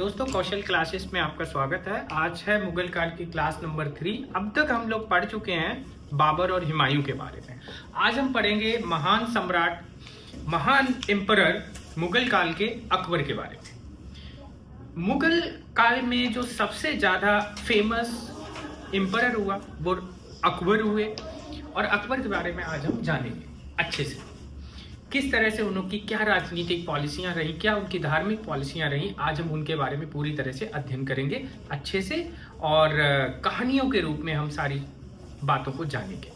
दोस्तों कौशल क्लासेस में आपका स्वागत है। आज है मुगल काल की क्लास नंबर 3। अब तक हम लोग पढ़ चुके हैं बाबर और हुमायूं के बारे में। आज हम पढ़ेंगे महान सम्राट, महान एम्परर मुगल काल के अकबर के बारे में। मुगल काल में जो सबसे ज़्यादा फेमस एम्परर हुआ वो अकबर हुए और अकबर के बारे में आज हम जानेंगे अच्छे से। किस तरह से उनकी क्या राजनीतिक पॉलिसियां रही, क्या उनकी धार्मिक पॉलिसियां रही, आज हम उनके बारे में पूरी तरह से अध्ययन करेंगे अच्छे से और कहानियों के रूप में हम सारी बातों को जानेंगे।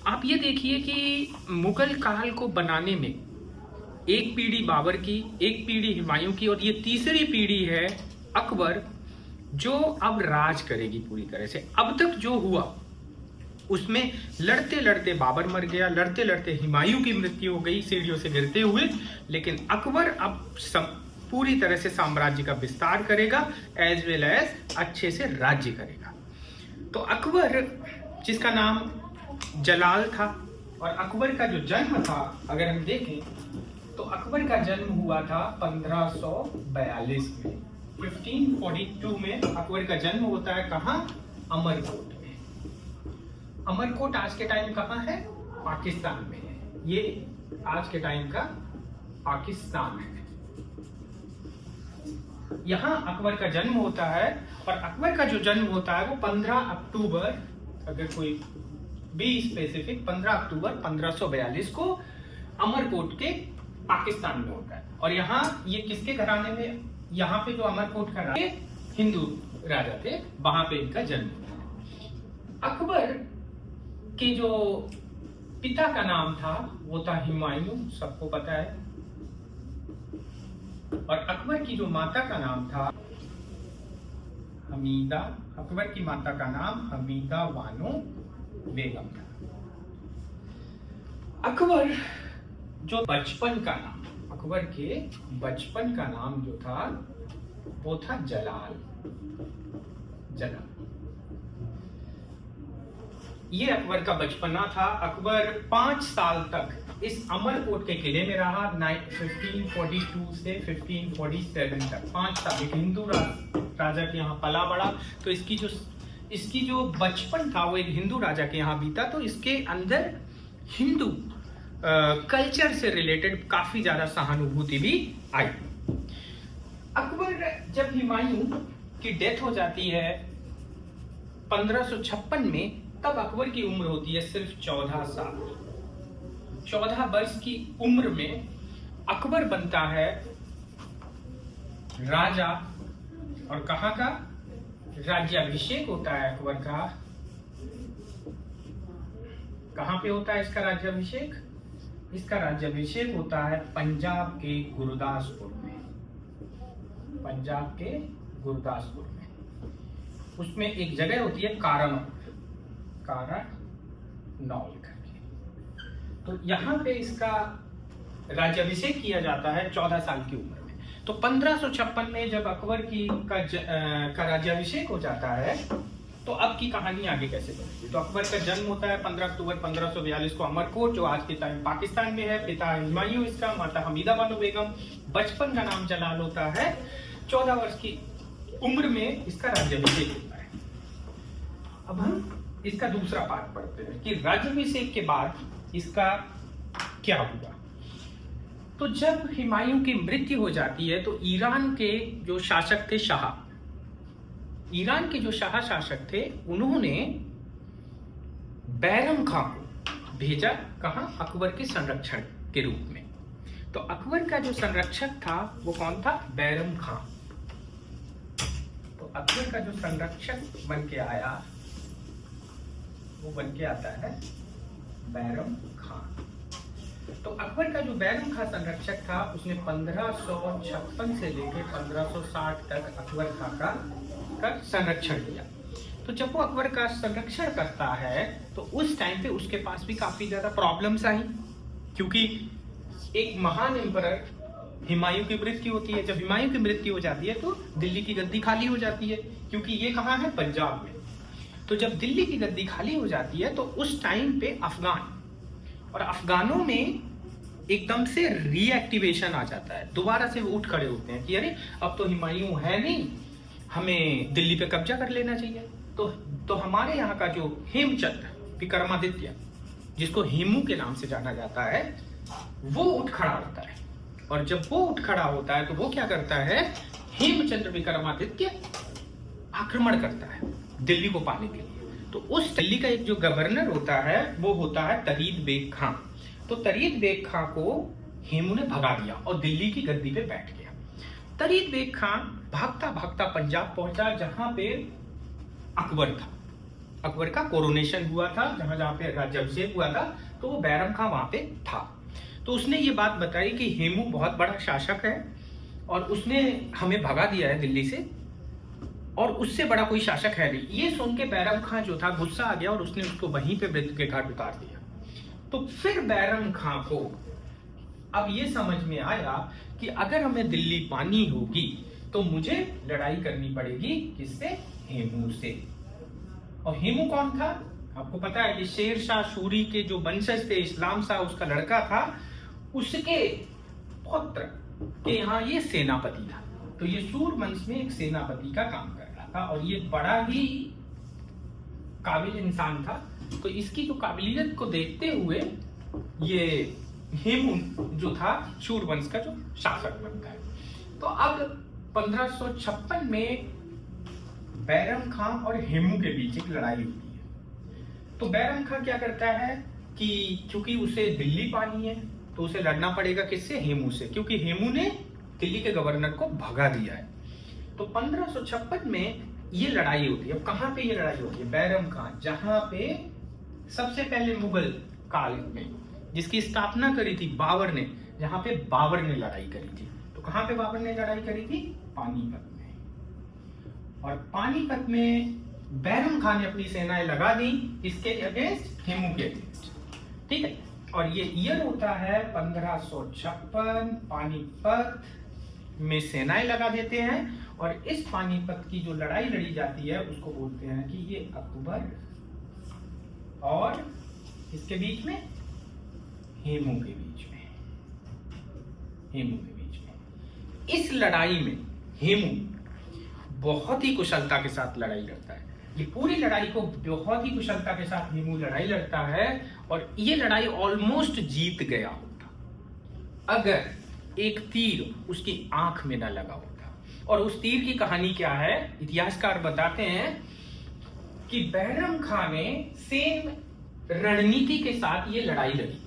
आप ये देखिए कि मुगल काल को बनाने में एक पीढ़ी बाबर की, एक पीढ़ी हुमायूं की और ये तीसरी पीढ़ी है अकबर, जो अब राज करेगी पूरी तरह से। अब तक जो हुआ उसमें लड़ते लड़ते बाबर मर गया, लड़ते लड़ते हुमायूं की मृत्यु हो गई सीढ़ियों से गिरते हुए, लेकिन अकबर अब पूरी तरह से साम्राज्य का विस्तार करेगा एज वेल एज अच्छे से राज्य करेगा। तो अकबर, जिसका नाम जलाल था, और अकबर का जो जन्म था अगर हम देखें तो अकबर का जन्म हुआ था 1542 में। 1542 में अकबर का जन्म होता है। कहाँ? अमरकोट। अमरकोट आज के टाइम कहाँ है? पाकिस्तान में है। ये आज के टाइम का पाकिस्तान है। यहाँ अकबर का जन्म होता है और अकबर का जो जन्म होता है वो 15 अक्टूबर, अगर कोई बी स्पेसिफिक, 15 अक्टूबर 1542 को अमरकोट के पाकिस्तान में होता है। और यहाँ ये किसके घराने में, यहाँ पे जो अमरकोट का राजा हिंदू राजा थे, वहां पे इनका जन्म हुआ है। अकबर के जो पिता का नाम था वो था हुमायूं, सबको पता है। और अकबर की जो माता का नाम था हमीदा। अकबर की माता का नाम हमीदा बानो बेगम था। अकबर जो बचपन का नाम, अकबर के बचपन का नाम जो था वो था जलाल। जलाल ये अकबर का बचपना था। अकबर 5 साल तक इस अमरकोट के किले में रहा, 1542 से 1547 तक। 5 साल एक हिंदू राजा के यहाँ पला बड़ा। तो इसकी जो बचपन था वो एक हिंदू राजा के यहाँ बीता। तो इसके अंदर हिंदू कल्चर से रिलेटेड काफी ज्यादा सहानुभूति भी आई। अकबर जब हुमायूं की डेथ हो जाती है 1556 में, तब अकबर की उम्र होती है सिर्फ 14 साल। 14 वर्ष की उम्र में अकबर बनता है राजा। और कहाँ का राज्याभिषेक होता है अकबर का? कहाँ पे होता है इसका राज्याभिषेक? इसका राज्याभिषेक होता है पंजाब के गुरदासपुर में। पंजाब के गुरदासपुर में उसमें एक जगह होती है कारानौल करके। तो यहाँ पे इसका राज्याभिषेक किया जाता है 14 साल की उम्र में। तो 1556 में जब अकबर का राज्याभिषेक हो जाता है, तो अब की कहानी आगे कैसे बढ़ेगी। तो अकबर का जन्म होता है 15 अक्टूबर 1542 को अमरकोट, जो आज के टाइम पाकिस्तान में है। पिता हुमायूं इसका, माता हमीदा बानो बेगम। बचपन का नाम जलाल होता है। 14 वर्ष की उम्र में इसका राज्याभिषेक होता है। अब हम इसका दूसरा पार्ट पढ़ते हैं कि राज्याभिषेक के बाद इसका क्या हुआ। तो जब हुमायूं की मृत्यु हो जाती है तो ईरान के जो शासक थे, ईरान के जो शासक थे, उन्होंने बैरम खां को भेजा। कहां? अकबर के संरक्षण के रूप में। तो अकबर का जो संरक्षक था वो कौन था? बैरम खां। तो अकबर का जो संरक्षक बन के आया वो बन के आता है बैरम खां। तो अकबर का जो बैरम खां संरक्षक था उसने 1556 से लेकर 1560 तक अकबर खां का संरक्षण किया। तो जब वो अकबर का संरक्षण करता है तो उस टाइम पे उसके पास भी काफी ज्यादा प्रॉब्लम्स आई, क्योंकि एक महान एम्परर हुमायूं की मृत्यु होती है। जब हुमायूं की मृत्यु हो जाती है तो दिल्ली की गद्दी खाली हो जाती है, क्योंकि ये कहाँ है? पंजाब में। तो जब दिल्ली की गद्दी खाली हो जाती है तो उस टाइम पे अफगान, और अफगानों में एकदम से रीएक्टिवेशन आ जाता है, दोबारा से वो उठ खड़े होते हैं कि अरे अब तो हुमायूं है नहीं, हमें दिल्ली पे कब्जा कर लेना चाहिए। तो हमारे यहाँ का जो हेमचंद विक्रमादित्य, जिसको हेमू के नाम से जाना जाता है, वो उठ खड़ा होता है। और जब वो उठ खड़ा होता है तो वो क्या करता है, हेमचंद्र विक्रमादित्य आक्रमण करता है दिल्ली को पाने के लिए। तो उस दिल्ली का एक जो गवर्नर होता है वो होता है तरीद बेग खां। तो तरीद बेग खां को हेमू ने भगा दिया और दिल्ली की गद्दी पे बैठ गया। तरीद बेग खां भागता भागता पंजाब पहुंचा, जहां पे अकबर था। अकबर का कोरोनेशन हुआ था, जहां पे राज्याभिषेक हुआ था, तो वो बैरम खां वहां पे था। तो उसने ये बात बताई कि हेमू बहुत बड़ा शासक है और उसने हमें भगा दिया है दिल्ली से, और उससे बड़ा कोई शासक है नहीं। ये सुन के बैरम खां जो था गुस्सा आ गया और उसने उसको वहीं पे मृत्यु के घाट उतार दिया। तो फिर बैरम खां को अब ये समझ में आया कि अगर हमें दिल्ली पानी होगी तो मुझे लड़ाई करनी पड़ेगी किससे, हेमू से। और हेमू कौन था, आपको पता है कि शेर शाह सूरी के जो वंशज थे, इस्लाम शाह उसका लड़का था, उसके पुत्र के यहाँ ये सेनापति था। तो ये सूर वंश में एक सेनापति का काम कर रहा था और ये बड़ा ही काबिल इंसान था। तो इसकी जो काबिलियत को देखते हुए ये हेमू जो था सूर वंश का जो शासक बनता है। तो अब 1556 में बैरम खां और हेमू के बीच एक लड़ाई होती है। तो बैरम खां क्या करता है कि क्योंकि उसे दिल्ली पानी है तो उसे लड़ना पड़ेगा किससे, हेमू से, क्योंकि हेमू ने दिल्ली के गवर्नर को भगा दिया है। तो 1556 में ये लड़ाई होती है। अब कहां पे ये लड़ाई होती है, बैरम खां, जहां पे सबसे पहले मुगल काल में जिसकी स्थापना करी थी बाबर ने, जहां पे बाबर ने लड़ाई करी थी। तो कहां पे बाबर ने लड़ाई करी थी, पानीपत में। और पानीपत में बैरम खां ने अपनी सेनाएं लगा दी, इसके अगेंस्ट, हेमू के अगेंस्ट, ठीक है। और ये ईयर होता है 1556। पानीपत में सेनाएं लगा देते हैं और इस पानीपत की जो लड़ाई लड़ी जाती है उसको बोलते हैं कि ये अकबर और इसके बीच में, हेमू के बीच में, हेमू के बीच में। इस लड़ाई में हेमू बहुत ही कुशलता के साथ लड़ाई लड़ता है। ये पूरी लड़ाई को बहुत ही कुशलता के साथ हेमू लड़ाई लड़ता है और ये लड़ाई ऑलमोस्ट जीत गया होता अगर एक तीर उसकी आंख में न लगा होता। और उस तीर की कहानी क्या है, इतिहासकार बताते हैं कि बैरम खां ने सेम रणनीति के साथ ये लड़ाई लड़ी।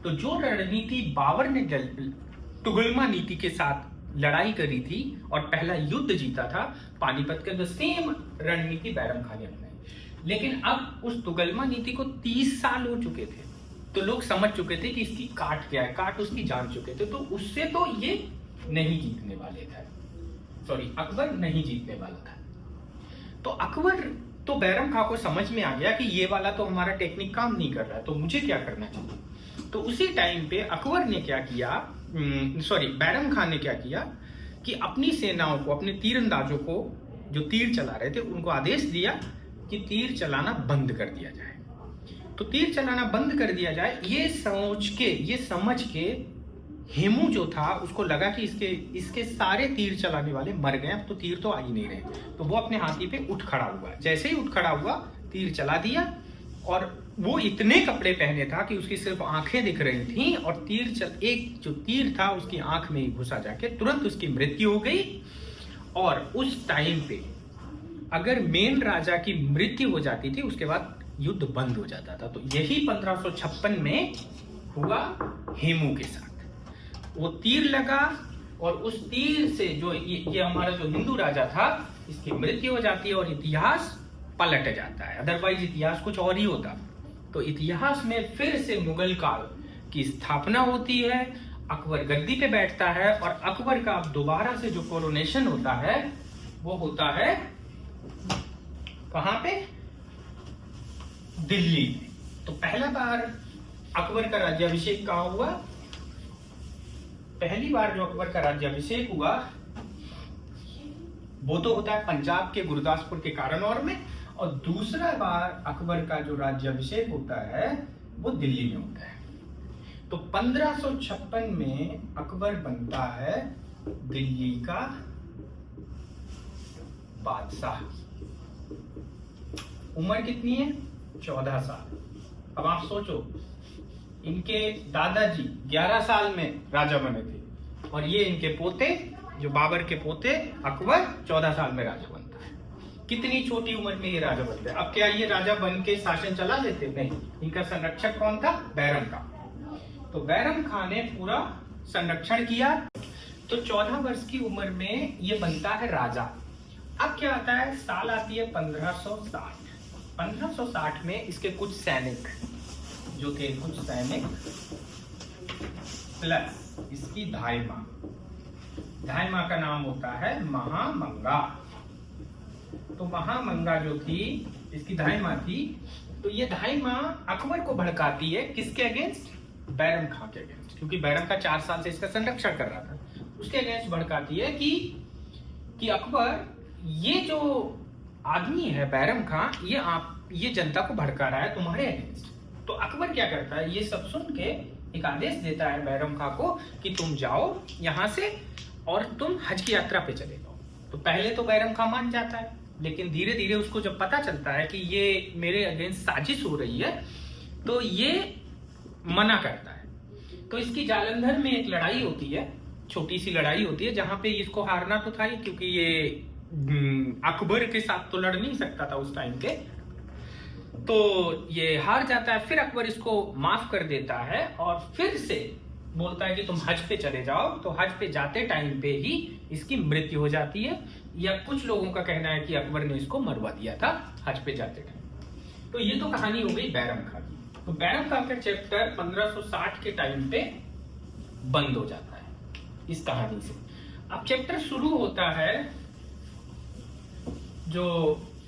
तो जो रणनीति बाबर ने तुगलमा नीति के साथ लड़ाई करी थी और पहला युद्ध जीता था पानीपत के, तो सेम रणनीति बैरम खां ने अपनाई। लेकिन अब उस तुगलमा नीति को 30 साल हो चुके थे, तो लोग समझ चुके थे कि इसकी काट क्या है, काट उसकी जान चुके थे। तो उससे तो ये नहीं जीतने वाले थे, सॉरी अकबर नहीं जीतने वाला था। तो अकबर तो बैरम खां को समझ में आ गया कि ये वाला तो हमारा टेक्निक काम नहीं कर रहा है, तो मुझे क्या करना चाहिए। तो उसी टाइम पे अकबर ने क्या किया, बैरम खां ने क्या किया कि अपनी सेनाओं को, अपने तीरंदाजों को जो तीर चला रहे थे उनको आदेश दिया कि तीर चलाना बंद कर दिया जाए। तो तीर चलाना बंद कर दिया जाए, ये समझ के हेमू जो था उसको लगा कि इसके सारे तीर चलाने वाले मर गए, अब तो तीर तो आ ही नहीं रहे। तो वो अपने हाथी पे उठ खड़ा हुआ, जैसे ही उठ खड़ा हुआ तीर चला दिया और वो इतने कपड़े पहने था कि उसकी सिर्फ आंखें दिख रही थी और एक जो तीर था उसकी आंख में ही घुसा जाके तुरंत उसकी मृत्यु हो गई। और उस टाइम पे अगर मेन राजा की मृत्यु हो जाती थी उसके बाद युद्ध बंद हो जाता था। तो यही 1556 में हुआ हेमू के साथ। वो तीर लगा और उस तीर से जो ये हमारा जो हिंदू राजा था इसकी मृत्यु हो जाती है और इतिहास पलट जाता है। अदरवाइज इतिहास कुछ और ही होता। तो इतिहास में फिर से मुगल काल की स्थापना होती है, अकबर गद्दी पे बैठता है और अकबर का दोबारा से जो कोरोनेशन होता है वो होता है कहां पे, दिल्ली में। तो पहला बार अकबर का राज्याभिषेक कहां हुआ, पहली बार जो अकबर का राज्याभिषेक हुआ वो तो होता है पंजाब के गुरदासपुर के कारानौर में, और दूसरा बार अकबर का जो राज्याभिषेक होता है वो दिल्ली में होता है। तो 1556 में अकबर बनता है दिल्ली का बादशाह। उम्र कितनी है? 14 साल। अब आप सोचो, इनके दादाजी 11 साल में राजा बने थे और ये इनके पोते, जो बाबर के पोते अकबर, 14 साल में राजा बनता है। कितनी छोटी उम्र में ये राजा बनते हैं। अब क्या ये राजा बन के शासन चला लेते? नहीं। इनका संरक्षक कौन था? बैरम खान। तो बैरम खान ने पूरा संरक्षण किया। तो 14 वर्ष की उम्र में ये बनता है राजा। अब क्या आता है? साल आती है 1560। 1560 में इसके कुछ सैनिक जो थे, कुछ सैनिक प्लस इसकी धाई माँ का नाम होता है महामंगा। तो महामंगा जो थी, इसकी धाई माँ थी। तो ये धाई माँ अकबर को भड़काती है। किसके अगेंस्ट? बैरम खां के अगेंस्ट, क्योंकि बैरम का 4 साल से इसका संरक्षण कर रहा था। उसके अगेंस्ट भड़काती है कि अकबर, ये जो आदमी है बैरम खां, ये जनता को भड़का रहा है तुम्हारे अगेंस्ट। तो अकबर क्या करता है? ये सब सुन के एक आदेश देता है बैरम खां को कि तुम जाओ यहाँ से और तुम हज की यात्रा पे चले जाओ। तो पहले तो बैरम खां मान जाता है, लेकिन धीरे धीरे उसको जब पता चलता है कि ये मेरे अगेंस्ट साजिश हो रही है, तो ये मना करता है। तो इसकी जालंधर में एक लड़ाई होती है, छोटी सी लड़ाई होती है, जहां पे इसको हारना तो था ही, क्योंकि ये अकबर के साथ तो लड़ नहीं सकता था उस टाइम पे। तो ये हार जाता है। फिर अकबर इसको माफ कर देता है और फिर से बोलता है कि तुम हज पे चले जाओ। तो हज पे जाते टाइम पे ही इसकी मृत्यु हो जाती है, या कुछ लोगों का कहना है कि अकबर ने इसको मरवा दिया था हज पे जाते टाइम। तो ये तो कहानी हो गई बैरम खां की। तो बैरम खां का चैप्टर 1560 के टाइम पे बंद हो जाता है इस कहानी से। अब चैप्टर शुरू होता है, जो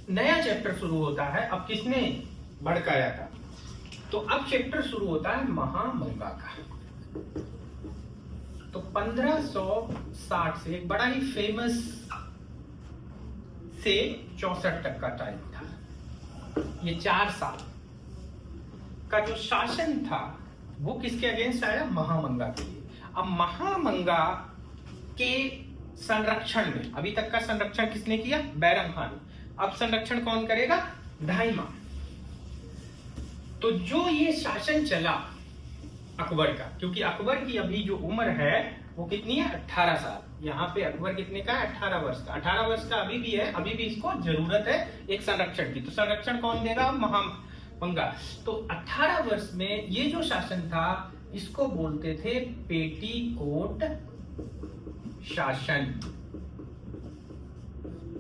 नया चैप्टर शुरू होता है। अब किसने भड़काया था? तो अब चैप्टर शुरू होता है महामंगा का। तो 1560 से एक बड़ा ही फेमस से 64 तक का टाइम था। ये 4 साल का जो शासन था वो किसके अगेंस्ट आया? महामंगा के लिए। अब महामंगा के संरक्षण में, अभी तक का संरक्षण किसने किया? बैरम खान। अब संरक्षण कौन करेगा? धाई माँ। तो जो ये शासन चला अकबर का, क्योंकि अकबर की अभी जो उम्र है वो कितनी है? 18 साल। यहाँ पे अकबर कितने का है? 18 वर्ष का। 18 वर्ष का अभी भी है, अभी भी इसको जरूरत है एक संरक्षण की। तो संरक्षण कौन देगा? महामंगा। तो 18 वर्ष में ये जो शासन था, इसको बोलते थे पेटीकोट शासन।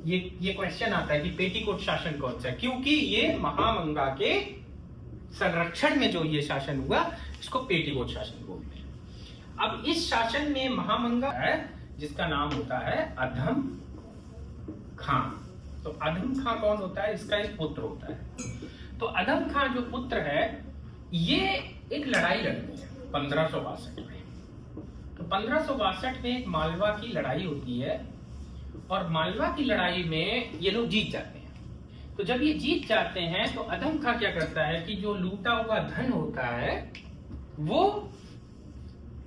ये क्वेश्चन आता है कि पेटीकोट शासन कौन सा है, क्योंकि ये महामंगा के संरक्षण में जो ये शासन हुआ, इसको पेटीकोट शासन बोलते हैं। अब इस शासन में महामंगा है, जिसका नाम होता है अधम खां। तो अधम खां कौन होता है? इसका एक पुत्र होता है। तो अधम खां जो पुत्र है, ये एक लड़ाई लड़ते हैं 1562 में। तो 1562 में एक मालवा की लड़ाई होती है, और मालवा की लड़ाई में ये लोग जीत जाते हैं। तो जब ये जीत जाते हैं, तो अधम खां क्या करता है कि जो लूटा हुआ धन होता है वो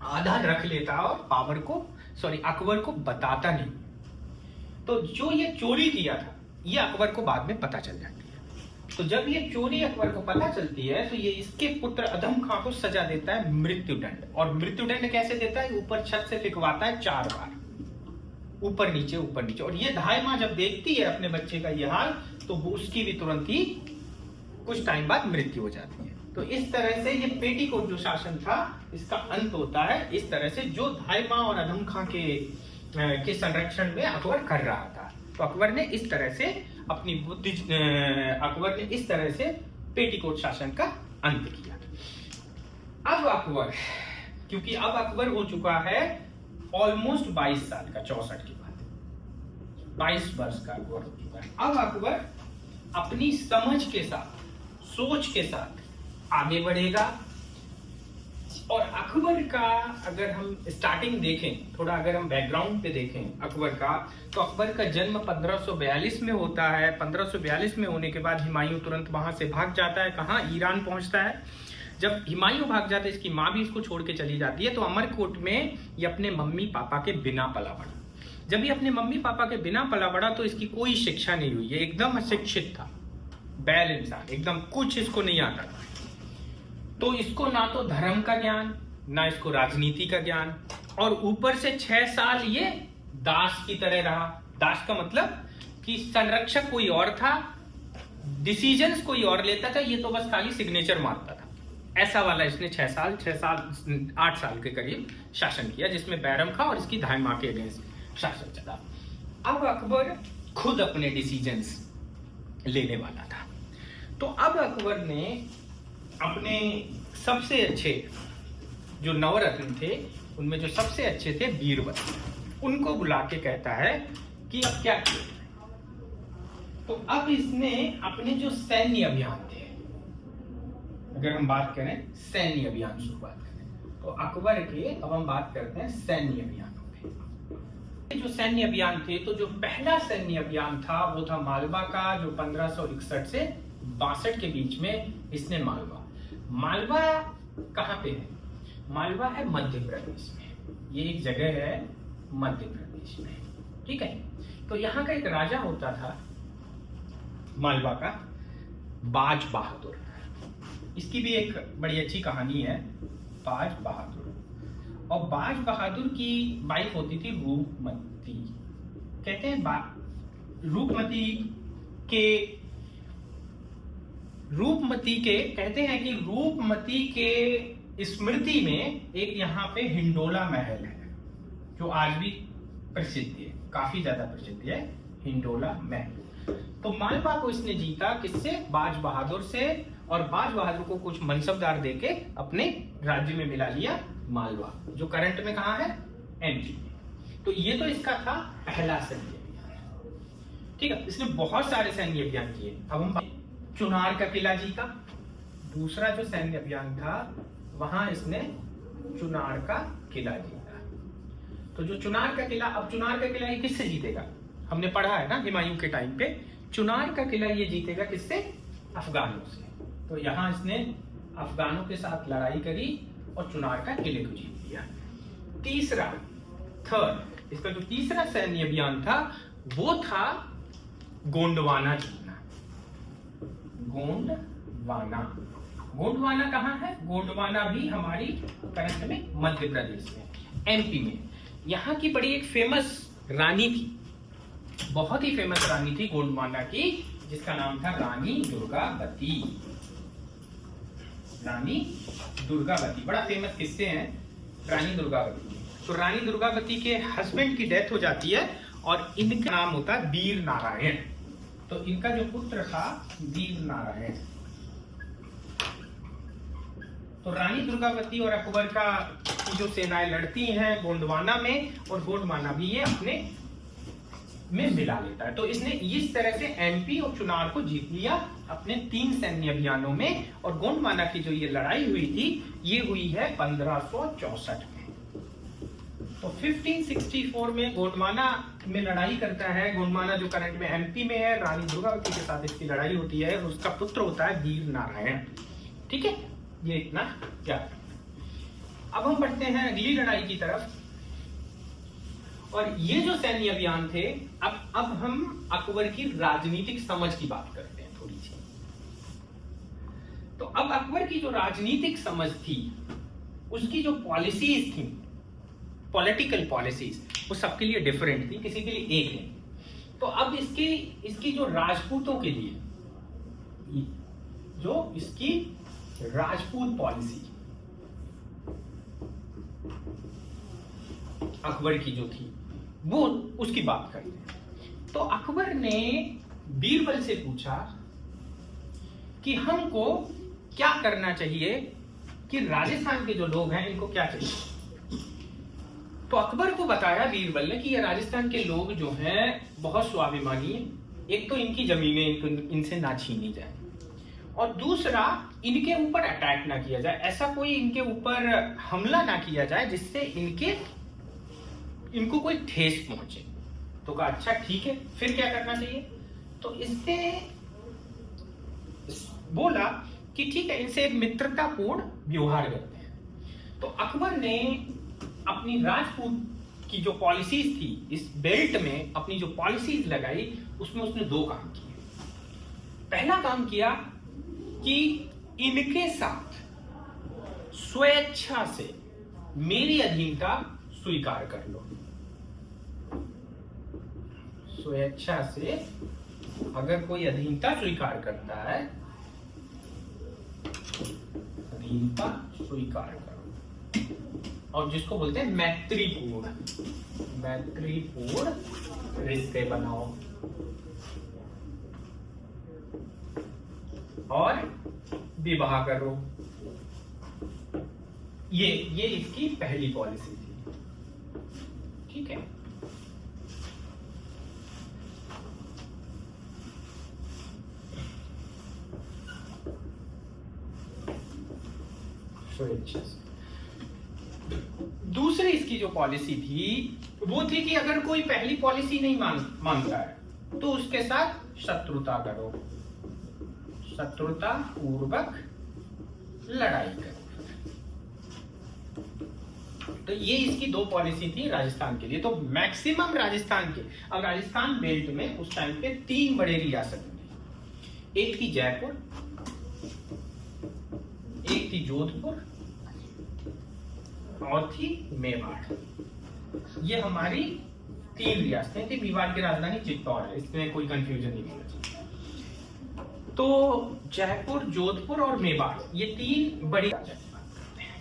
आधा रख लेता है और अकबर को बताता नहीं। तो जो ये चोरी किया था, ये अकबर को बाद में पता चल जाती है। तो जब ये चोरी अकबर को पता चलती है, तो ये इसके पुत्र अधम खां को सजा देता है मृत्युदंड। और मृत्युदंड कैसे देता है? ऊपर छत से फेंकवाता है 4 बार, ऊपर नीचे ऊपर नीचे। और ये धाई माँ जब देखती है अपने बच्चे का ये हाल, तो वो उसकी भी तुरंत ही कुछ टाइम बाद मृत्यु हो जाती है। तो इस तरह से ये पेटीकोट जो शासन था, इसका अंत होता है। इस तरह से जो धाई माँ और अधम खां के संरक्षण में अकबर कर रहा था, तो अकबर ने इस तरह से अपनी बुद्धि, अकबर ने इस तरह से पेटीकोट शासन का अंत किया। अब अकबर, क्योंकि अब अकबर हो चुका है ऑलमोस्ट 22 साल का, 64 के बाद 22 वर्ष का अकबर हो चुका है। अब अकबर अपनी समझ के साथ, सोच के साथ आगे बढ़ेगा। और अकबर का अगर हम स्टार्टिंग देखें, थोड़ा अगर हम बैकग्राउंड पे देखें अकबर का, तो अकबर का जन्म 1542 में होता है। 1542 में होने के बाद हुमायूं तुरंत वहां से भाग जाता है। कहाँ? ईरान पहुंचता है। जब हुमायूं भाग जाता है, इसकी माँ भी इसको छोड़ के चली जाती है, तो अमरकोट में ये अपने मम्मी पापा के बिना पला बड़ा। जब ये अपने मम्मी पापा के बिना पला बड़ा तो इसकी कोई शिक्षा नहीं हुई, ये एकदम अशिक्षित था, बैल इंसान, एकदम कुछ इसको नहीं आता था। तो इसको ना तो धर्म का ज्ञान, ना इसको राजनीति का ज्ञान, और ऊपर से 6 साल ये दास की तरह रहा। दास का मतलब कि संरक्षक कोई और था, डिसीजंस कोई और लेता था, ये तो बस खाली सिग्नेचर मारता था। ऐसा वाला इसने 8 साल के करीब शासन किया, जिसमें बैरम खां और इसकी धाई माँ के अगेंस्ट शासन चला। अब अकबर खुद अपने डिसीजंस लेने वाला था। तो अब अकबर ने अपने सबसे अच्छे जो नवरत्न थे, उनमें जो सबसे अच्छे थे बीरबल, उनको बुला के कहता है कि अब क्या किया। तो अब इसने अपने जो सैन्य अभियान थे, अगर हम बात करें सैन्य अभियान शुरुआत करें, तो अकबर के अब हम बात करते हैं सैन्य अभियानों पे। जो सैन्य अभियान थे, तो जो पहला सैन्य अभियान था वो था मालवा का, जो 1561 से 62 के बीच में इसने मालवा कहाँ पे है? मालवा है मध्य प्रदेश में, ये एक जगह है मध्य प्रदेश में, ठीक है। तो यहाँ का एक राजा होता था मालवा का, बाज बहादुर। इसकी भी एक बड़ी अच्छी कहानी है, बाज बहादुर। और बाज बहादुर की वाइफ होती थी रूपमती। कहते हैं कहते हैं कि रूपमती के स्मृति में एक यहाँ पे हिंडोला महल है, जो आज भी प्रसिद्ध है, काफी ज्यादा प्रसिद्ध है हिंडोला महल। तो मालवा को इसने जीता किससे? बाज बहादुर से, और बाज बहादुर को कुछ मनसबदार देके अपने राज्य में मिला लिया मालवा, जो करंट में कहाँ है? एमपी में। तो ये तो इसका था पहला सैन्य अभियान, ठीक है। इसने बहुत सारे सैन्य अभियान किए। अब हम चुनार का किला जीता, दूसरा जो सैन्य अभियान था वहां इसने चुनार का किला जीता। तो जो चुनार का किला, अब चुनार का किला ये किससे जीतेगा? हमने पढ़ा है ना हुमायूं के टाइम पे, चुनार का किला ये जीतेगा किससे? अफगानों से। तो यहां इसने अफगानों के साथ लड़ाई करी और चुनार का किले को जीत लिया। इसका जो तीसरा सैन्य अभियान था वो था गोंडवाना जीतना। गोंडवाना कहाँ है? गोंडवाना भी हमारी करंट में मध्य प्रदेश में, एमपी में। यहाँ की बड़ी एक फेमस रानी थी, बहुत ही फेमस रानी थी गोंडवाना की, जिसका नाम था रानी दुर्गावती। बड़ा फेमस किस्से हैं रानी दुर्गावती। तो रानी दुर्गावती के हस्बैंड की डेथ हो जाती है और इनका नाम होता है वीर नारायण। तो इनका जो पुत्र था वीर नारायण। तो रानी दुर्गावती और अकबर का जो सेनाएं लड़ती हैं गोंडवाना में, और गोंडवाना भी ये अपने में मिला लेता है। तो इसने इस तरह से एमपी और चुनार को जीत लिया अपने 3 सैन्य अभियानों में। और गोंडवाना की जो ये लड़ाई हुई थी ये हुई है 1564 में। तो 1564 में गोंडवाना में लड़ाई करता है। गोंडवाना जो करंट में एमपी में है, रानी दुर्गावती के साथ इसकी लड़ाई होती है, उसका पुत्र होता है वीर नारायण, ठीक है। ये इतना क्या। अब हम बढ़ते हैं अगली लड़ाई की तरफ। और ये जो सैन्य अभियान थे, अब हम अकबर की राजनीतिक समझ की बात करते हैं थोड़ी सी। तो अब अकबर की जो राजनीतिक समझ थी, उसकी जो पॉलिसीज थी, पॉलिटिकल पॉलिसीज, वो सबके लिए डिफरेंट थी, किसी के लिए एक नहीं। तो अब इसकी जो राजपूतों के लिए जो इसकी राजपूत पॉलिसी अकबर की जो थी, वो उसकी बात करते हैं। तो अकबर ने बीरबल से पूछा कि हमको क्या करना चाहिए, कि राजस्थान के जो लोग हैं इनको क्या चाहिए। तो अकबर को बताया बीरबल ने कि ये राजस्थान के लोग जो हैं बहुत स्वाभिमानी हैं। एक तो इनकी जमीनें इनसे ना छीनी जाए, और दूसरा इनके ऊपर अटैक ना किया जाए, ऐसा कोई इनके ऊपर हमला ना किया जाए जिससे इनको कोई ठेस पहुंचे। तो कहा अच्छा ठीक है, फिर क्या करना चाहिए। तो इसने बोला कि ठीक है, इनसे एक मित्रतापूर्ण व्यवहार करते हैं। तो अकबर ने अपनी राजपूत की जो पॉलिसीज थी, इस बेल्ट में अपनी जो पॉलिसीज लगाई, उसमें उसने दो काम किए। पहला काम किया कि इनके साथ स्वेच्छा से मेरी अधीनता स्वीकार कर लो। स्वेच्छा से अगर कोई अधीनता स्वीकार करता है, अधीनता स्वीकार करो, और जिसको बोलते हैं मैत्रीपूर्ण, मैत्रीपूर्ण रिश्ते बनाओ और विवाह करो। ये इसकी पहली पॉलिसी थी। ठीक है, दूसरी इसकी जो पॉलिसी थी वो थी कि अगर कोई पहली पॉलिसी नहीं मानता है तो उसके साथ शत्रुता करो, शत्रुता पूर्वक लड़ाई करो। तो ये इसकी दो पॉलिसी थी राजस्थान के लिए। तो मैक्सिमम राजस्थान के, अब राजस्थान बेल्ट में उस टाइम पे 3 बड़े रियासत थे। एक थी जयपुर, एक थी जोधपुर और थी मेवाड़। ये हमारी 3 रियासतें थी। मेवाड़ की राजधानी चित्तौड़ है, इसमें कोई कंफ्यूजन नहीं होना चाहिए। तो जयपुर, जोधपुर और मेवाड़, ये 3 बड़ी राजा की बात करते हैं।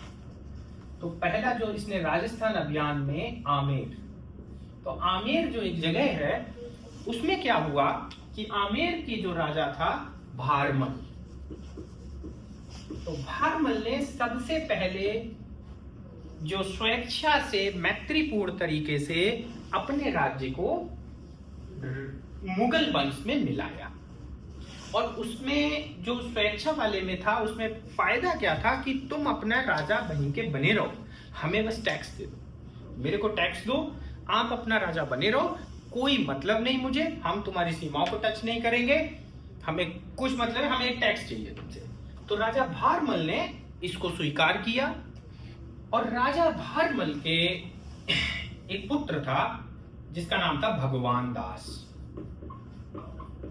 तो पहला जो इसने राजस्थान अभियान में आमेर, तो आमेर जो एक जगह है उसमें क्या हुआ कि आमेर की जो राजा था भारमल, तो भारमल ने सबसे पहले जो स्वेच्छा से मैत्रीपूर्ण तरीके से अपने राज्य को मुगल वंश में मिलाया। और उसमें जो स्वेच्छा वाले में था, उसमें फायदा क्या था कि तुम अपना राजा बन के बने रहो, हमें बस टैक्स दे दो, मेरे को टैक्स दो, आप अपना राजा बने रहो, कोई मतलब नहीं मुझे, हम तुम्हारी सीमाओं को टच नहीं करेंगे, हमें कुछ मतलब है, हमें एक टैक्स चाहिए तुमसे। तो राजा भारमल ने इसको स्वीकार किया। और राजा भारमल के एक पुत्र था जिसका नाम था भगवान दास।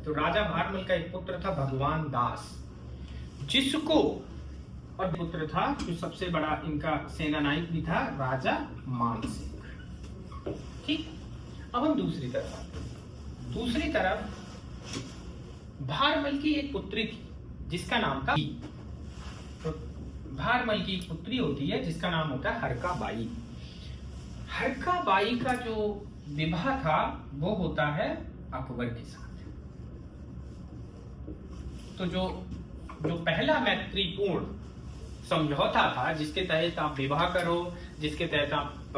तो राजा भारमल का एक पुत्र था भगवान दास, जिसको, और पुत्र था जो सबसे बड़ा इनका सेनानायक भी था, राजा मानसिंह। ठीक, अब हम दूसरी तरफ आते हैं। दूसरी तरफ भारमल की एक पुत्री थी जिसका नाम था, तो भारमल की एक पुत्री होती है जिसका नाम होता है हरका बाई। हरका बाई का जो विवाह था वो होता है अकबर के साथ। तो जो पहला मैत्रीपूर्ण समझौता था, जिसके तहत आप विवाह करो, जिसके तहत आप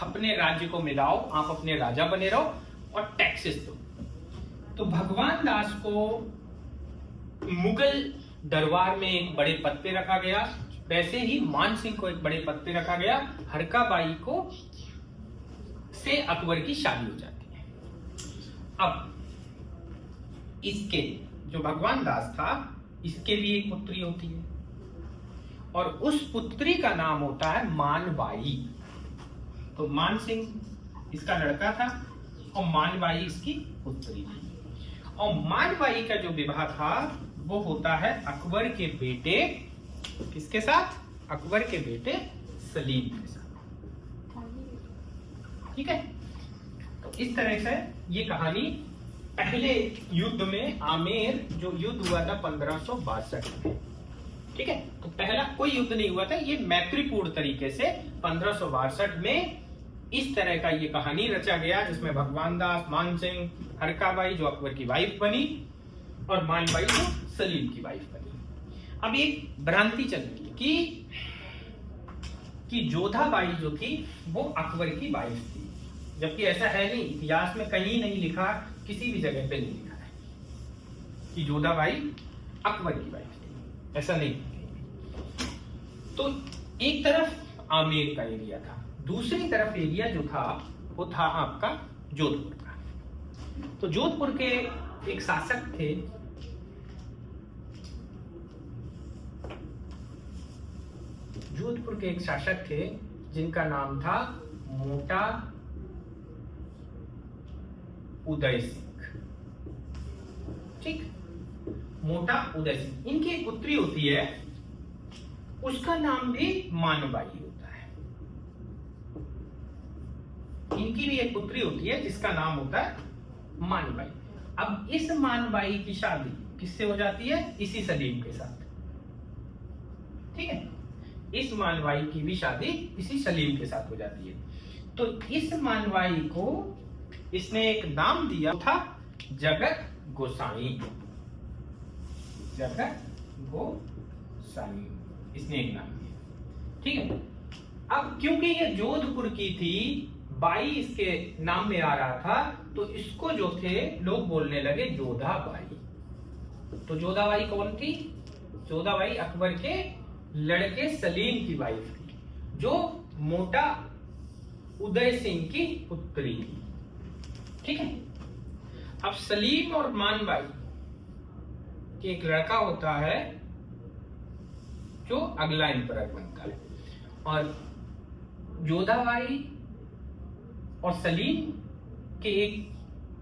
अपने राज्य को मिलाओ, आप अपने राजा बने रहो और टैक्सेस दो। तो भगवान दास को मुगल दरबार में एक बड़े पद पे रखा गया, वैसे ही मान सिंह को एक बड़े पद पे रखा गया। हरका बाई को से अकबर की शादी हो जाती है। अब इसके जो भगवान दास था, इसके भी एक पुत्री होती है और उस पुत्री का नाम होता है मानबाई। तो मान सिंह इसका लड़का था और मानबाई इसकी पुत्री थी। और मानबाई का जो विवाह था वो होता है अकबर के बेटे, किसके साथ? अकबर के बेटे सलीम के साथ। ठीक है, तो इस तरह से ये कहानी पहले युद्ध में, आमेर जो युद्ध हुआ था 1562 में। ठीक है, तो पहला कोई युद्ध नहीं हुआ था, ये मैत्रीपूर्ण तरीके से 1562 में इस तरह का ये कहानी रचा गया, जिसमें भगवान दास, मान सिंह, हरकाबाई जो अकबर की वाइफ बनी और मानबाई जो सलीम की वाइफ बनी। अब एक भ्रांति चल रही है कि जोधाबाई जो थी वो अकबर की वाइफ थी, जबकि ऐसा है नहीं, इतिहास में कहीं नहीं लिखा, किसी भी जगह पे नहीं लिखा है कि जोधाबाई अकबर की वाइफ थी, ऐसा नहीं। तो एक तरफ आमेर का एरिया था, दूसरी तरफ एरिया जो था वो था आपका जोधपुर का। तो जोधपुर के एक शासक थे जोधपुर के एक शासक थे जिनका नाम था मोटा उदय सिंह। ठीक, मोटा उदय सिंह। इनकी एक पुत्री होती है, उसका नाम भी मानबाई होता है। इनकी भी एक पुत्री होती है जिसका नाम होता है मानबाई। अब इस मानबाई की शादी किससे हो जाती है? इसी सलीम के साथ। ठीक है, इस मानबाई की भी शादी इसी सलीम के साथ हो जाती है। तो इस मानबाई को इसने एक नाम दिया था जगत गोसाई। जगत गोसाई इसने एक नाम दिया। ठीक है, अब क्योंकि ये जोधपुर की थी, बाई इसके नाम में आ रहा था, तो इसको जो थे लोग बोलने लगे जोधाबाई। तो जोधाबाई कौन थी? जोधाबाई अकबर के लड़के सलीम की वाइफ थी, जो मोटा उदय सिंह की पुत्री थी। ठीक है, अब सलीम और मानबाई के एक लड़का होता है जो अगला एम्परर बनता है, और जोधाबाई और सलीम के एक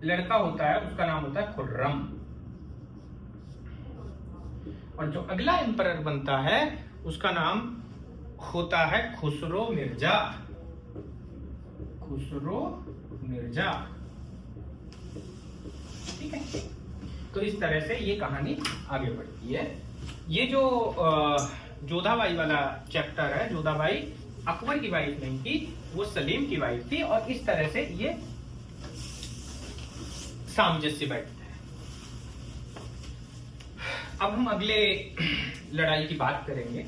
लड़का होता है, उसका नाम होता है खुर्रम। और जो अगला एम्परर बनता है उसका नाम होता है खुसरो मिर्जा। खुसरो मिर्जा। ठीक है, तो इस तरह से ये कहानी आगे बढ़ती है। ये जो जोधाबाई वाला चैप्टर है, जोधाबाई अकबर की वाइफ नहीं थी, वो सलीम की वाइफ थी, और इस तरह से ये सामंजस्य बैठता है। अब हम अगले लड़ाई की बात करेंगे।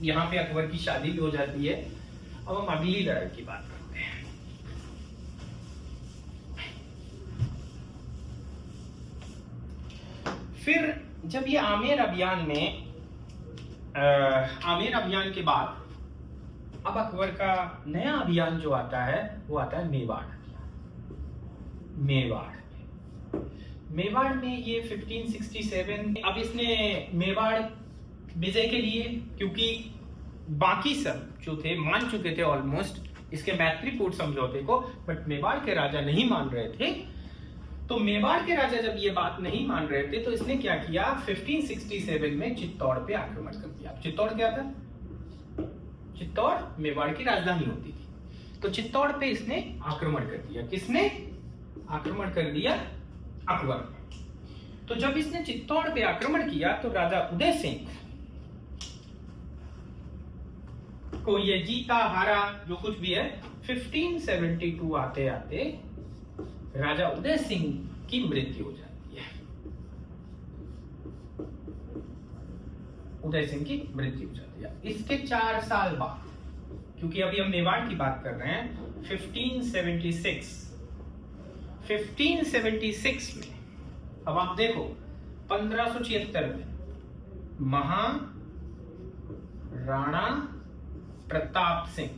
यहाँ पे अकबर की शादी भी हो जाती है। अब हम अगली लड़ाई की बात करते हैं। फिर जब ये आमेर अभियान में आमेर अभियान के बाद अब अकबर का नया अभियान जो आता है वो आता है मेवाड़ अभियान। मेवाड़ में ये 1567। अब इसने मेवाड़ विजय के लिए, क्योंकि बाकी सब जो थे मान चुके थे ऑलमोस्ट इसके मैत्रीपूर्ण समझौते को, बट मेवाड़ के राजा नहीं मान रहे थे। तो मेवाड़ के राजा जब ये बात नहीं मान रहे थे तो इसने क्या किया, 1567 में चित्तौड़ पे आक्रमण कर दिया। चित्तौड़ क्या था? चित्तौड़ मेवाड़ की राजधानी होती थी। तो चित्तौड़ पे इसने आक्रमण कर दिया। किसने आक्रमण कर दिया? अकबर। तो जब इसने चित्तौड़ पे आक्रमण किया तो राजा उदय सिंह को ये जीता हारा जो कुछ भी है, 1572 आते आते राजा उदय सिंह की मृत्यु हो जाती है। उदय सिंह की मृत्यु हो जाती है। इसके 4 साल बाद, क्योंकि अभी हम मेवाड़ की बात कर रहे हैं, 1576 में, अब आप देखो 1576 में महाराणा प्रताप सिंह,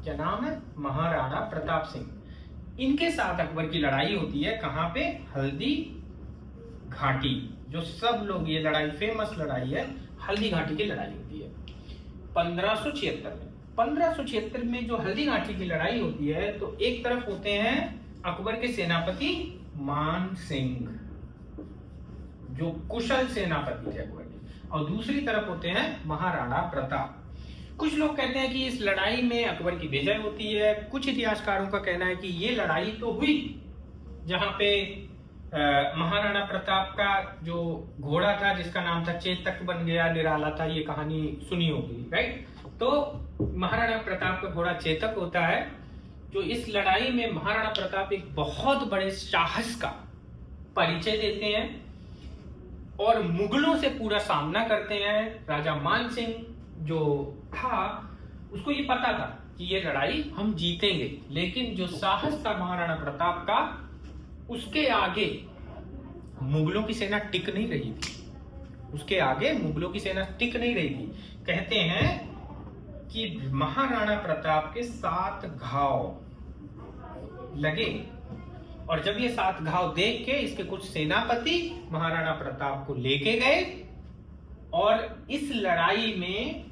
क्या नाम है? महाराणा प्रताप सिंह, इनके साथ अकबर की लड़ाई होती है। कहां पे? हल्दी घाटी। जो सब लोग, ये लड़ाई फेमस लड़ाई है, हल्दी घाटी की लड़ाई होती है 1576 में। 1576 में जो हल्दी घाटी की लड़ाई होती है, तो एक तरफ होते हैं अकबर के सेनापति मान सिंह, जो कुशल सेनापति थे अकबर के, और दूसरी तरफ होते हैं महाराणा प्रताप। कुछ लोग कहते हैं कि इस लड़ाई में अकबर की विजय होती है। कुछ इतिहासकारों का कहना है कि ये लड़ाई तो हुई जहां पे महाराणा प्रताप का जो घोड़ा था जिसका नाम था चेतक बन गया, निराला था, ये कहानी सुनी होगी, राइट? तो महाराणा प्रताप का घोड़ा चेतक होता है। जो इस लड़ाई में महाराणा प्रताप एक बहुत बड़े साहस का परिचय देते हैं और मुगलों से पूरा सामना करते हैं। राजा मान सिंह जो था उसको ये पता था कि ये लड़ाई हम जीतेंगे, लेकिन जो साहस था महाराणा प्रताप का, उसके आगे मुगलों की सेना टिक नहीं रही थी। उसके आगे मुगलों की सेना टिक नहीं रही थी। कहते हैं कि महाराणा प्रताप के 7 घाव लगे, और जब ये 7 घाव देख के इसके कुछ सेनापति महाराणा प्रताप को लेके गए और इस लड़ाई में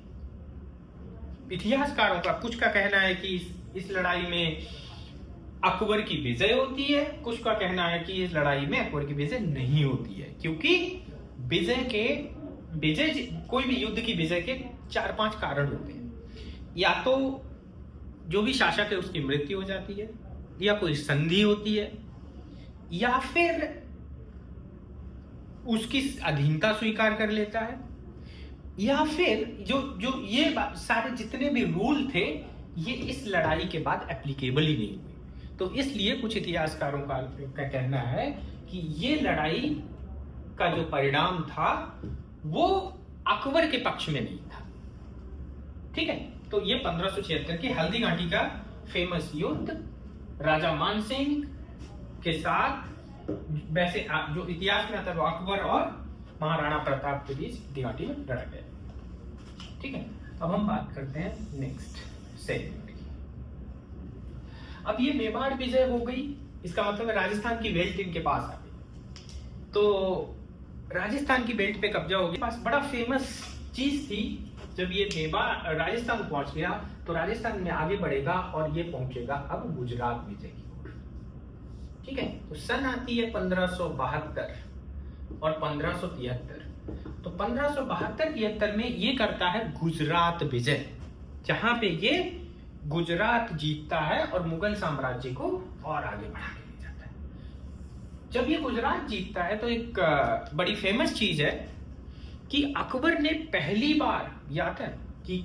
इतिहासकारों का कुछ का कहना है कि इस लड़ाई में अकबर की विजय होती है, कुछ का कहना है कि इस लड़ाई में अकबर की विजय नहीं होती है, क्योंकि कोई भी युद्ध की विजय के 4-5 कारण होते हैं। या तो जो भी शासक है उसकी मृत्यु हो जाती है, या कोई संधि होती है, या फिर उसकी अधीनता स्वीकार कर लेता है, या फिर जो ये सारे जितने भी रूल थे ये इस लड़ाई के बाद एप्लीकेबल ही नहीं हुए। तो इसलिए कुछ इतिहासकारों का कहना है कि ये लड़ाई का जो परिणाम था वो अकबर के पक्ष में नहीं था। ठीक है, तो ये 1576 की हल्दी घाटी का फेमस युद्ध राजा मान सिंह के साथ, वैसे जो इतिहास में आता है वो अकबर और महाराणा प्रताप के बीच हल्दी घाटी में लड़ा गया। ठीक है, अब हम बात करते हैं नेक्स्ट सेगमेंट की। अब ये मेवाड़ विजय हो गई, इसका मतलब है राजस्थान की बेल्ट इनके पास आ गई। तो राजस्थान की बेल्ट पे कब्जा हो गया। पास बड़ा फेमस चीज थी, जब ये मेवाड़ राजस्थान पहुंच गया तो राजस्थान में आगे बढ़ेगा और ये पहुंचेगा अब गुजरात विजय की ओर। ठीक है, तो सन आती है 1572 और 1573। तो 1572-73 में ये करता है गुजरात विजय, जहां पे ये गुजरात जीतता है और मुगल साम्राज्य को और आगे बढ़ा के ले जाता है। जब ये गुजरात जीतता है तो एक बड़ी फेमस चीज है कि अकबर ने पहली बार, याद है कि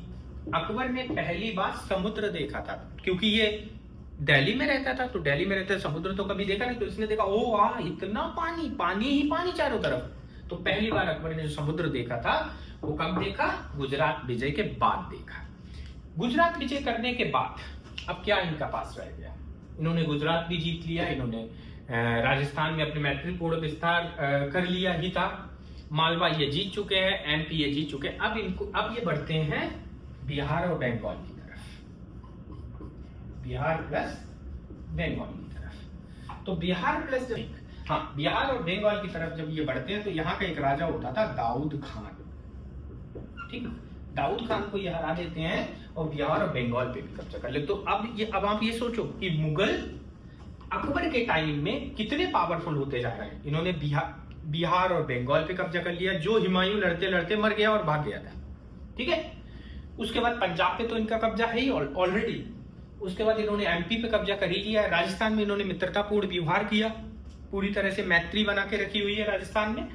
अकबर ने पहली बार समुद्र देखा था, क्योंकि ये दिल्ली में रहता था, तो दिल्ली में रहते समुद्र तो कभी देखा नहीं, तो इसने देखा ओ वाह इतना पानी, पानी ही पानी चारों तरफ। तो पहली बार अकबर ने जो समुद्र देखा था वो कब देखा? गुजरात विजय के बाद देखा। गुजरात विजय करने के बाद अब क्या इनका पास रह गया? इन्होंने गुजरात भी जीत लिया, इन्होंने राजस्थान में अपने मैत्रीपूर्ण विस्तार कर लिया ही था, मालवा ये जीत चुके हैं, एमपी ये जीत चुके हैं। अब ये बढ़ते हैं बिहार और बंगाल की तरफ, बिहार प्लस बंगाल की तरफ। तो बिहार प्लस बिहार और बंगाल की तरफ जब ये बढ़ते हैं तो यहाँ का एक राजा होता था दाऊद खान। ठीक है, दाऊद खान को ये हरा देते हैं और बिहार और बंगाल पे भी कब्जा कर ले। तो अब आप ये सोचो कि मुगल अकबर के टाइम में कितने पावरफुल होते जा रहे हैं। इन्होंने बिहार और बंगाल पे कब्जा कर लिया, जो हुमायूं लड़ते लड़ते मर गया और भाग गया था। ठीक है, उसके बाद पंजाब पे तो इनका कब्जा है ही ऑलरेडी। उसके बाद इन्होंने एमपी पे कब्जा कर ही लिया। राजस्थान में इन्होंने मित्रतापूर्ण व्यवहार किया, पूरी तरह से मैत्री बना के रखी हुई है राजस्थान में।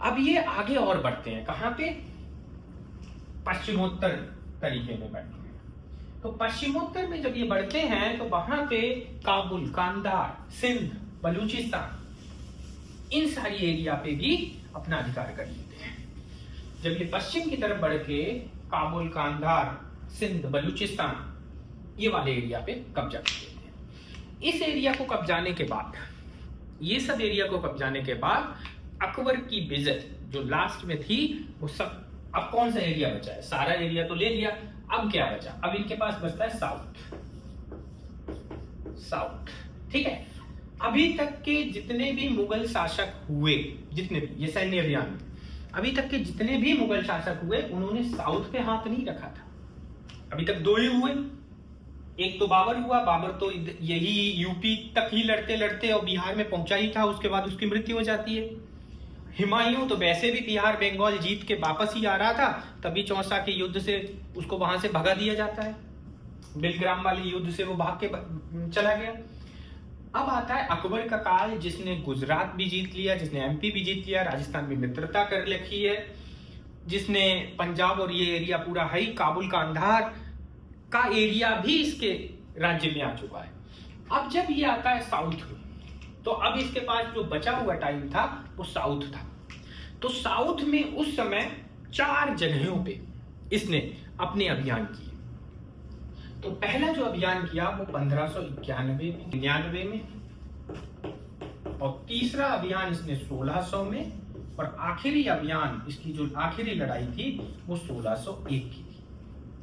अब ये आगे और बढ़ते हैं, कहां पे? पश्चिमोत्तर तरीके में बढ़ते हैं। तो पश्चिमोत्तर में जब ये बढ़ते हैं तो वहां पे काबुल, कांधार, सिंध, बलूचिस्तान, इन सारी एरिया पे भी अपना अधिकार कर लेते हैं। जब ये पश्चिम की तरफ बढ़ के काबुल, कांधार, सिंध, बलूचिस्तान ये वाले एरिया पे कब्जा कर लेते हैं। इस एरिया को कब्जाने के बाद, ये सब एरिया को कब्जाने के बाद अकबर की विजय जो लास्ट में थी वो सब, अब कौन सा एरिया बचा है? सारा एरिया तो ले लिया, अब क्या बचा? अब इनके पास बचता है साउथ। ठीक है, अभी तक के जितने भी मुगल शासक हुए, जितने भी ये सैन्य अभियान, अभी तक के जितने भी मुगल शासक हुए उन्होंने साउथ पे हाथ नहीं रखा था। अभी तक 2 ही हुए, एक तो बाबर हुआ, बाबर तो यही यूपी तक ही लड़ते लड़ते और बिहार में पहुंचा ही था, उसके बाद उसकी मृत्यु हो जाती है। हुमायूं तो वैसे भी बिहार बंगाल जीत के वापस ही आ रहा था, तभी चौसा के युद्ध से उसको वहां से भगा दिया जाता है, बिलग्राम वाले युद्ध से वो भाग के चला गया। अब आता है अकबर का काल, जिसने गुजरात भी जीत लिया, जिसने एमपी भी जीत लिया, राजस्थान में मित्रता कर रखी है, जिसने पंजाब और ये एरिया पूरा है, काबुल, कांधार का एरिया भी इसके राज्य में आ चुका है। अब जब ये आता है साउथ में, तो अब इसके पास जो बचा हुआ टाइम था वो साउथ था। तो साउथ में उस समय 4 जगहों पे इसने अपने अभियान किए। तो पहला जो अभियान किया वो 1591 में, और तीसरा अभियान इसने 1600 में, और आखिरी अभियान, इसकी जो आखिरी लड़ाई थी वो 1601 की थी।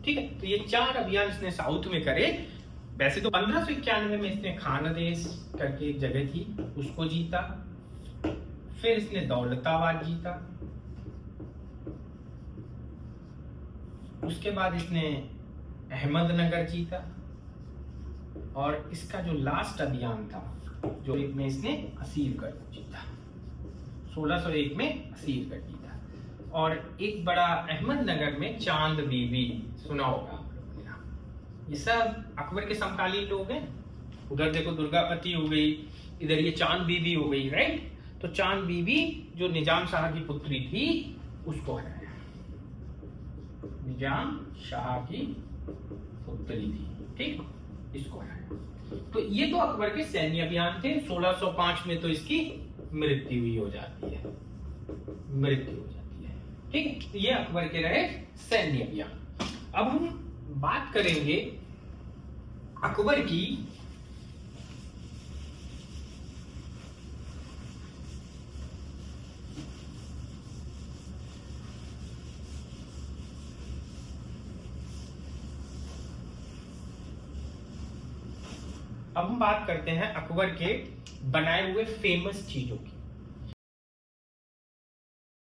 ठीक है, तो ये 4 अभियान इसने साउथ में करे। वैसे तो 1591 में इसने खानदेश करके एक जगह थी उसको जीता, फिर इसने दौलताबाद जीता, उसके बाद इसने अहमदनगर जीता, और इसका जो लास्ट अभियान था जो में इसने असीरगढ़ जीता, 1601 में असीरगढ़ जीता। और एक बड़ा अहमदनगर में चांद बीबी, सुना होगा आप लोगों ने। ये सब अकबर के समकालीन लोग हैं। उधर देखो दुर्गापति हो गई, इधर ये चांद बीबी हो गई, राइट। तो चांद बीबी जो निजाम शाह की पुत्री थी उसको हराया, निजाम शाह की पुत्री थी, ठीक, इसको हराया। तो ये तो अकबर के सैन्य अभियान थे। 1605 में तो इसकी मृत्यु ही हो जाती है, मृत्यु हो जाती है, ठीक। ये अकबर के रहे सैन्य अभियान। अब हम बात करेंगे अकबर की अब हम बात करते हैं अकबर के बनाए हुए फेमस चीजों की।